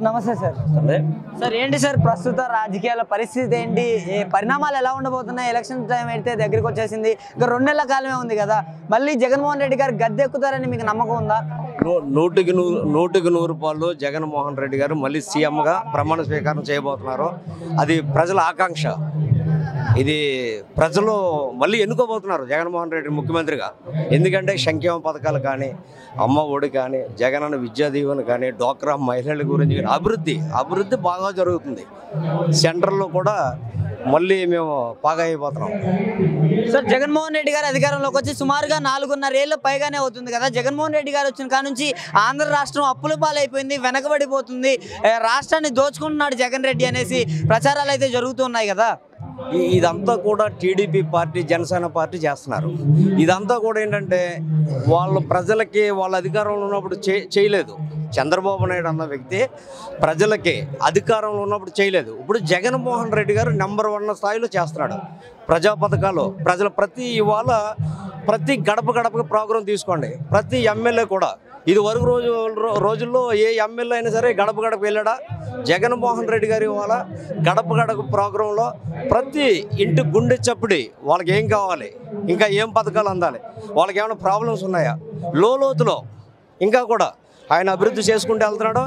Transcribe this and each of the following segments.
నమస్తే sir. Sir ఏంటి sir ప్రస్తుత రాజకీయాల పరిస్థితి ఏంటి? పరిణామాలు ఎలా ఉండబోతున్నాయి? ఎలక్షన్ టైం అయితే దగ్గరికి వచ్చేసింది. ఇంకా 2 నెలల కాలమే ఉంది కదా. మళ్ళీ జగన్మోహన్ రెడ్డి గారు గద్దెక్కుతారని మీకు నమ్మకం ఉందా? 100% రూపాయలు జగన్మోహన్ రెడ్డి గారు మళ్ళీ సీఎంగా ప్రమాణ స్వీకారం చేయబోతున్నారు. అది ప్రజల ఆకాంక్ష. ఇది ప్రజలు మళ్ళీ ఎన్నుకోబోతున్నారు జగన్మోహన్ రెడ్డి ముఖ్యమంత్రిగా. ఎందుకంటే సంక్షేమ పథకాలు కానీ, అమ్మ ఒడి కానీ, జగనన్న విద్యా దీవెన కానీ, డ్వాక్రా మహిళల గురించి కానీ అభివృద్ధి బాగా జరుగుతుంది. సెంటర్లో కూడా మళ్ళీ మేము బాగా అయిపోతున్నాం. సార్ జగన్మోహన్ రెడ్డి గారు అధికారంలోకి వచ్చి సుమారుగా 4.5 ఏళ్ళు పైగానే అవుతుంది కదా. జగన్మోహన్ రెడ్డి గారు వచ్చిన కాడ నుంచి ఆంధ్ర రాష్ట్రం అప్పుల పాలైపోయింది, వెనకబడిపోతుంది, రాష్ట్రాన్ని దోచుకుంటున్నాడు జగన్ రెడ్డి అనేసి ప్రచారాలు అయితే జరుగుతున్నాయి కదా. ఇదంతా కూడా టీడీపీ పార్టీ, జనసేన పార్టీ చేస్తున్నారు. ఇదంతా కూడా ఏంటంటే వాళ్ళు ప్రజలకి వాళ్ళ అధికారంలో ఉన్నప్పుడు చేయలేదు. చంద్రబాబు నాయుడు అన్న వ్యక్తి ప్రజలకి అధికారంలో ఉన్నప్పుడు చేయలేదు. ఇప్పుడు జగన్మోహన్ రెడ్డి గారు నెంబర్ 1 స్థాయిలో చేస్తున్నాడు. ప్రజా పథకాలు ప్రజల ప్రతి గడపకి ప్రోగ్రాం తీసుకోండి. ప్రతి ఎమ్మెల్యే కూడా ఇది వరకు రోజుల్లో ఏ ఎమ్మెల్యే అయినా సరే గడప వెళ్ళాడా? జగన్మోహన్ రెడ్డి గారి ఇవాళ గడప ప్రోగ్రాంలో ప్రతి ఇంటి గుండె చప్పుడి వాళ్ళకి ఏం కావాలి, ఇంకా ఏం పథకాలు అందాలి, వాళ్ళకి ఏమైనా ప్రాబ్లమ్స్ ఉన్నాయా, లోతులో ఇంకా కూడా ఆయన అభివృద్ధి చేసుకుంటూ వెళ్తున్నాడు.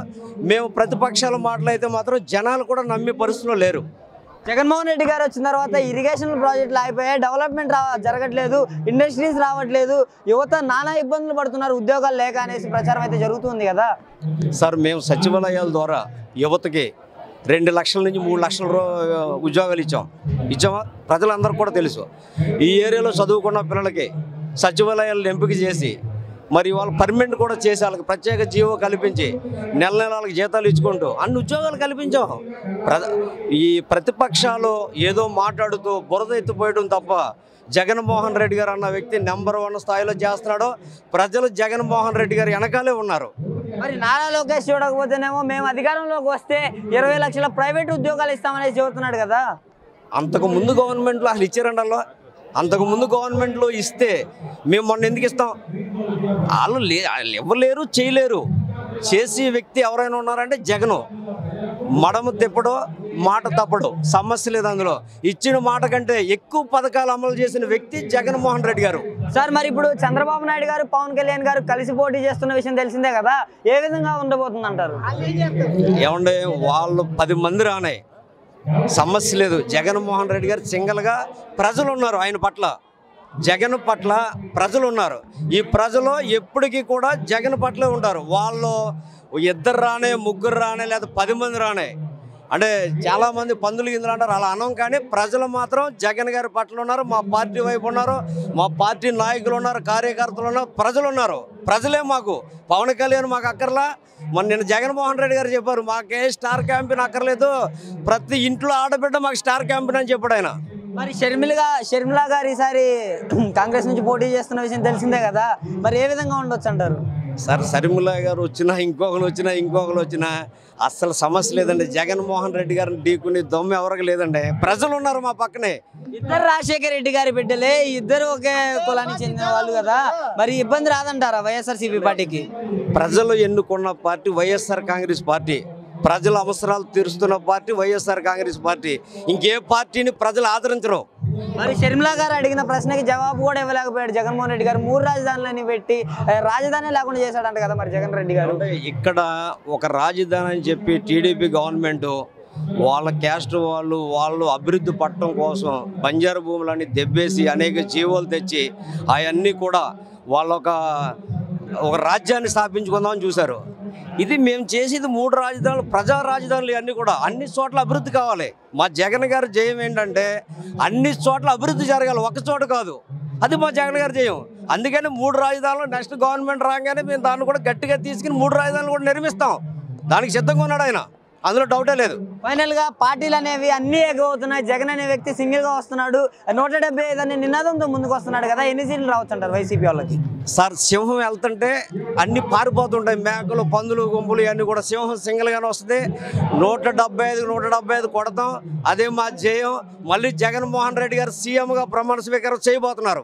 మేము ప్రతిపక్షాల మాటలైతే మాత్రం జనాలు కూడా నమ్మే పరిస్థితిలో లేరు. జగన్మోహన్ రెడ్డి గారు వచ్చిన తర్వాత ఇరిగేషన్ ప్రాజెక్టులు అయిపోయాయి, డెవలప్మెంట్ జరగట్లేదు, ఇండస్ట్రీస్ రావట్లేదు, యువత నానా ఇబ్బందులు పడుతున్నారు, ఉద్యోగాలు లేక అనేసి ప్రచారం అయితే జరుగుతుంది కదా. సార్ మేము సచివాలయాల ద్వారా యువతకి 2 లక్షల నుంచి 3 లక్షల ఉద్యోగాలు ఇచ్చామా ప్రజలందరూ కూడా తెలుసు. ఈ ఏరియాలో చదువుకున్న పిల్లలకి సచివాలయాలను ఎంపిక చేసి మరి వాళ్ళు పర్మనెంట్ కూడా చేసి వాళ్ళకి ప్రత్యేక జీవో కల్పించి నెల వాళ్ళకి జీతాలు ఇచ్చుకుంటూ అన్ని ఉద్యోగాలు కల్పించాం. ఈ ప్రతిపక్షాలు ఏదో మాట్లాడుతూ బురద ఎత్తిపోయడం తప్ప జగన్మోహన్ రెడ్డి గారు అన్న వ్యక్తి నెంబర్ 1 స్థాయిలో చేస్తున్నాడు. ప్రజలు జగన్మోహన్ రెడ్డి గారు వెనకాలే ఉన్నారు. మరి నారా లోకేష్ చూడకపోతేనేమో మేము అధికారంలోకి వస్తే 20 లక్షల ప్రైవేట్ ఉద్యోగాలు ఇస్తామనేసి చెబుతున్నాడు కదా. అంతకు ముందు గవర్నమెంట్లో అసలు ఇచ్చారండి. అంతకుముందు గవర్నమెంట్లో ఇస్తే మేము మొన్న ఎందుకు ఇస్తాం? వాళ్ళు ఇవ్వలేరు, చేయలేరు. చేసే వ్యక్తి ఎవరైనా ఉన్నారంటే జగను. మడమ తిప్పడు, మాట తప్పడు, సమస్య లేదు అందులో. ఇచ్చిన మాట కంటే ఎక్కువ పథకాలు అమలు చేసిన వ్యక్తి జగన్మోహన్ రెడ్డి గారు. సార్ మరి ఇప్పుడు చంద్రబాబు నాయుడు గారు, పవన్ కళ్యాణ్ గారు కలిసి పోటీ చేస్తున్న విషయం తెలిసిందే కదా. ఏ విధంగా ఉండబోతుంది అంటారు? ఏమంటే వాళ్ళు 10 మంది రానాయి, సమస్య లేదు. జగన్మోహన్ రెడ్డి గారు సింగల్గా ప్రజలు ఉన్నారు, ఆయన పట్ల జగన్ పట్ల ప్రజలు ఉన్నారు. ఈ ప్రజలు ఎప్పటికీ కూడా జగన్ పట్లే ఉంటారు. వాళ్ళు 2 రానే, 3 రానే, లేదా 10 మంది రానే అంటే చాలామంది పందులు గిందులు అంటారు, అలా అనం. కానీ ప్రజలు మాత్రం జగన్ గారి పట్ల ఉన్నారు, మా పార్టీ వైపు ఉన్నారు, మా పార్టీ నాయకులు ఉన్నారు, కార్యకర్తలు ఉన్నారు, ప్రజలు ఉన్నారు. ప్రజలే మాకు. పవన్ కళ్యాణ్ మాకు అక్కర్లా. నిన్న జగన్మోహన్ రెడ్డి గారు చెప్పారు, మాకే స్టార్ క్యాంపెయిన్ అక్కర్లేదు, ప్రతి ఇంట్లో ఆడబిడ్డ మాకు స్టార్ క్యాంపెయిన్ అని చెప్పాడు ఆయన. మరి షర్మిల గారు ఈసారి కాంగ్రెస్ నుంచి పోటీ చేస్తున్న విషయం తెలిసిందే కదా. మరి ఏ విధంగా ఉండొచ్చు అంటారు? సార్ షర్మిల గారు వచ్చినా, ఇంకొకరు వచ్చినా అస్సలు సమస్య లేదండి. జగన్మోహన్ రెడ్డి గారిని ఢీకుని దొమ్మ ఎవరికి లేదండి. ప్రజలు ఉన్నారు మా పక్కనే. ఇద్దరు రాజశేఖర రెడ్డి గారి బిడ్డలే, ఇద్దరు ఒకే కులానికి చెందిన వాళ్ళు కదా. మరి ఇబ్బంది రాదంటారా వైఎస్ఆర్సీపీ పార్టీకి? ప్రజలు ఎన్నుకున్న పార్టీ వైఎస్ఆర్ కాంగ్రెస్ పార్టీ. ప్రజల అవసరాలు తీరుస్తున్న పార్టీ వైఎస్ఆర్ కాంగ్రెస్ పార్టీ. ఇంకే పార్టీని ప్రజలు ఆదరించరు. మరి షర్మిల గారు అడిగిన ప్రశ్నకి జవాబు కూడా ఇవ్వలేకపోయాడు జగన్మోహన్ రెడ్డి గారు. 3 రాజధానులని పెట్టి రాజధాని లేకుండా చేశాడంట కదా మరి జగన్ రెడ్డి గారు. ఇక్కడ ఒక రాజధాని అని చెప్పి టీడీపీ గవర్నమెంట్ వాళ్ళ క్యాస్ట్ వాళ్ళు అభివృద్ధి పట్టడం కోసం బంజారు భూములన్నీ దెబ్బేసి అనేక జీవోలు తెచ్చి అవన్నీ కూడా వాళ్ళ ఒక రాజ్యాన్ని స్థాపించుకుందామని చూశారు. ఇది మేము చేసేది 3 రాజధానులు, ప్రజా రాజధానులు. ఇవన్నీ కూడా అన్ని చోట్ల అభివృద్ధి కావాలి. మా జగన్ గారి జయం ఏంటంటే అన్ని చోట్ల అభివృద్ధి జరగాలి, ఒక చోట కాదు. అది మా జగన్ గారి జయం. అందుకని 3 రాజధానులు నెక్స్ట్ గవర్నమెంట్ రాగానే మేము దాన్ని కూడా గట్టిగా తీసుకుని 3 రాజధానులు కూడా నిర్మిస్తాం. దానికి సిద్ధంగా ఉన్నాడు ఆయన, అందులో డౌటే లేదు. ఫైనల్ గా పార్టీలు అనేవి అన్ని ఎగవుతున్నాయి. జగన్ అనే వ్యక్తి సింగిల్ గా వస్తున్నాడు, 175 అనే నినాదంతో ముందుకు వస్తున్నాడు కదా. ఎన్ని సీట్లు రావచ్చు అంటారు వైసీపీ వాళ్ళకి? సార్ సింహం వెళ్తుంటే అన్ని పారిపోతుంటాయి, మేకలు, పందులు, గుంపులు ఇవన్నీ కూడా. సింహం సింగిల్ గానే వస్తుంది. 175 కొడతాం. అదే మా జయం. మళ్ళీ జగన్మోహన్ రెడ్డి గారు సీఎంగా ప్రమాణ స్వీకారం చేయబోతున్నారు.